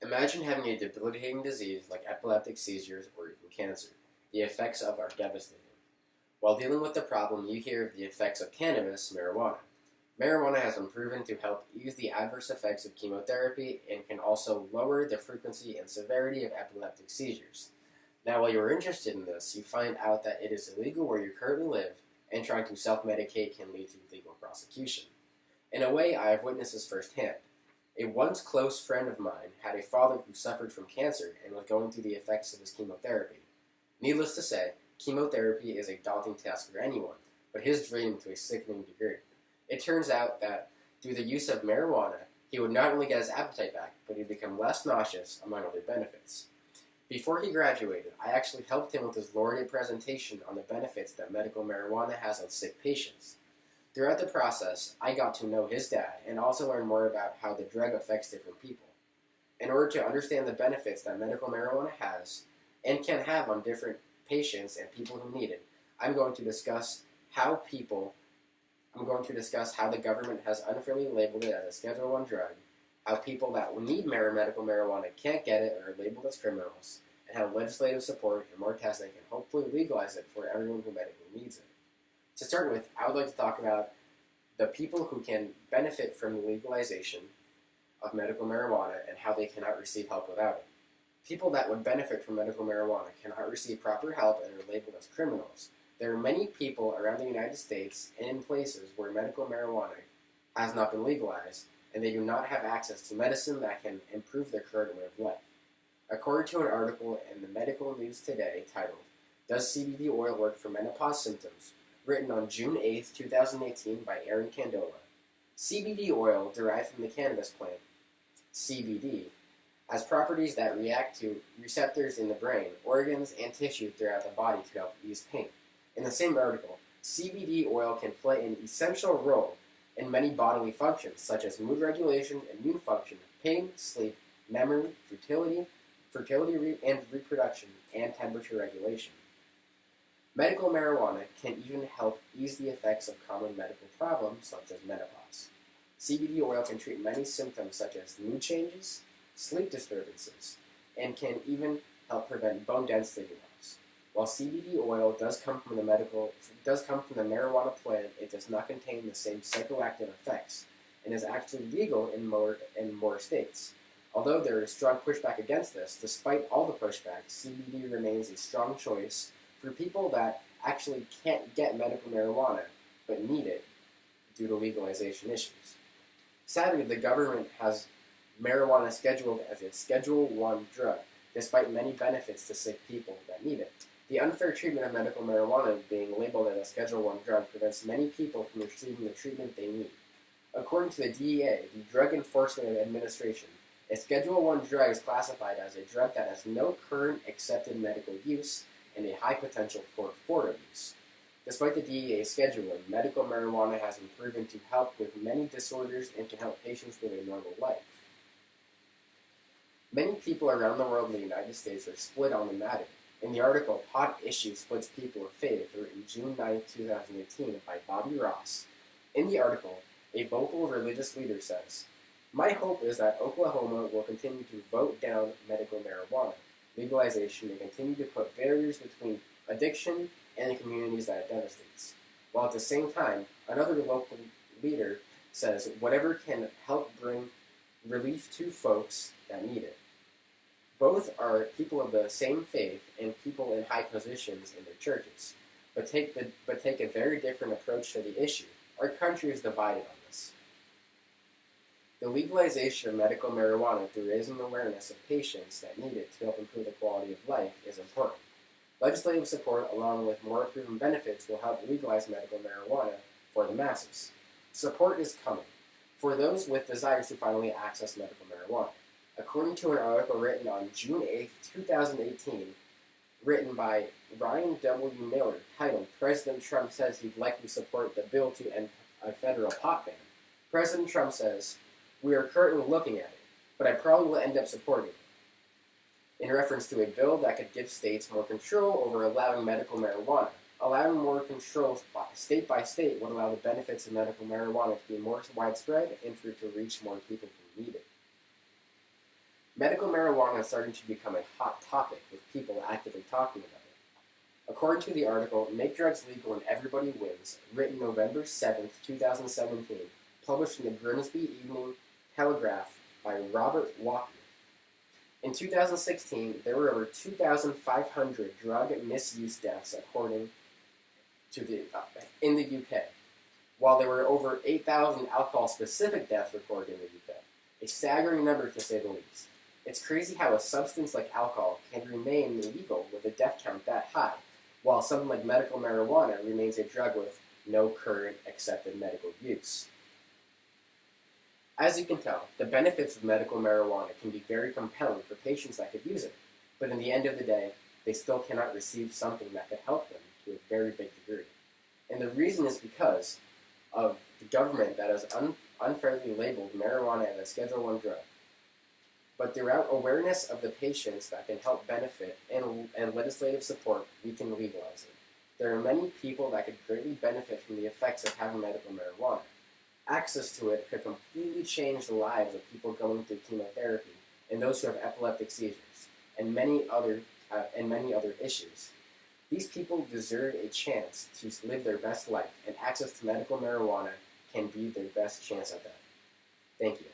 Imagine having a debilitating disease like epileptic seizures or even cancer. The effects of are devastating. While dealing with the problem, you hear of the effects of cannabis, marijuana. Marijuana has been proven to help ease the adverse effects of chemotherapy and can also lower the frequency and severity of epileptic seizures. Now, while you're interested in this, you find out that it is illegal where you currently live, and trying to self-medicate can lead to legal prosecution. In a way, I have witnessed this firsthand. A once close friend of mine had a father who suffered from cancer and was going through the effects of his chemotherapy. Needless to say, chemotherapy is a daunting task for anyone, but his draining to a sickening degree. It turns out that, through the use of marijuana, he would not only get his appetite back, but he'd become less nauseous, among other benefits. Before he graduated, I actually helped him with his laureate presentation on the benefits that medical marijuana has on sick patients. Throughout the process, I got to know his dad and also learn more about how the drug affects different people. In order to understand the benefits that medical marijuana has and can have on different patients and people who need it, I'm going to discuss how the government has unfairly labeled it as a Schedule I drug, how people that need medical marijuana can't get it and are labeled as criminals, and how legislative support and more testing can hopefully legalize it for everyone who medically needs it. To start with, I would like to talk about the people who can benefit from the legalization of medical marijuana and how they cannot receive help without it. People that would benefit from medical marijuana cannot receive proper help and are labeled as criminals. There are many people around the United States and in places where medical marijuana has not been legalized, and they do not have access to medicine that can improve their current way of life. According to an article in the Medical News Today titled, "Does CBD Oil Work for Menopause Symptoms?" written on June 8, 2018 by Aaron Candola, CBD oil derived from the cannabis plant, CBD, has properties that react to receptors in the brain, organs, and tissue throughout the body to help ease pain. In the same article, CBD oil can play an essential role in many bodily functions, such as mood regulation, immune function, pain, sleep, memory, fertility and reproduction, and temperature regulation. Medical marijuana can even help ease the effects of common medical problems, such as menopause. CBD oil can treat many symptoms such as mood changes, sleep disturbances, and can even help prevent bone density loss. While CBD oil does come from the marijuana plant, it does not contain the same psychoactive effects and is actually legal in more states. Although there is strong pushback against this, despite all the pushback, CBD remains a strong choice for people that actually can't get medical marijuana but need it due to legalization issues. Sadly, the government has marijuana scheduled as a Schedule I drug, despite many benefits to sick people that need it. The unfair treatment of medical marijuana being labeled as a Schedule I drug prevents many people from receiving the treatment they need. According to the DEA, the Drug Enforcement Administration, a Schedule I drug is classified as a drug that has no current accepted medical use and a high potential for abuse. Despite the DEA scheduling, medical marijuana has been proven to help with many disorders and can help patients live a normal life. Many people around the world in the United States are split on the matter. In the article, Pot Issue Splits People of Faith, written June 9, 2018 by Bobby Ross. In the article, a vocal religious leader says, "My hope is that Oklahoma will continue to vote down medical marijuana legalization and continue to put barriers between addiction and the communities that it devastates." While at the same time, another local leader says whatever can help bring relief to folks that need it. Both are people of the same faith and people in high positions in their churches, but take a very different approach to the issue. Our country is divided on this. The legalization of medical marijuana through raising awareness of patients that need it to help improve the quality of life is important. Legislative support, along with more proven benefits, will help legalize medical marijuana for the masses. Support is coming for those with desires to finally access medical marijuana. According to an article written on June 8, 2018, written by Ryan W. Miller, titled "President Trump Says He'd Likely Support the Bill to End a Federal Pot Ban," President Trump says, "We are currently looking at it, but I probably will end up supporting it," in reference to a bill that could give states more control over allowing medical marijuana. Allowing more control state by state would allow the benefits of medical marijuana to be more widespread and for it to reach more people who need it. Medical marijuana is starting to become a hot topic with people actively talking about it. According to the article, Make Drugs Legal and Everybody Wins, written November 7th, 2017, published in the Grimsby Evening Telegraph by Robert Walker. In 2016, there were over 2,500 drug misuse deaths according to in the UK, while there were over 8,000 alcohol-specific deaths recorded in the UK. A staggering number, to say the least. It's crazy how a substance like alcohol can remain illegal with a death count that high, while something like medical marijuana remains a drug with no current accepted medical use. As you can tell, the benefits of medical marijuana can be very compelling for patients that could use it, but in the end of the day, they still cannot receive something that could help them to a very big degree. And the reason is because of the government that has unfairly labeled marijuana as a Schedule I drug. But throughout awareness of the patients that can help benefit and legislative support, we can legalize it. There are many people that could greatly benefit from the effects of having medical marijuana. Access to it could completely change the lives of people going through chemotherapy and those who have epileptic seizures, and many other issues. These people deserve a chance to live their best life, and access to medical marijuana can be their best chance at that. Thank you.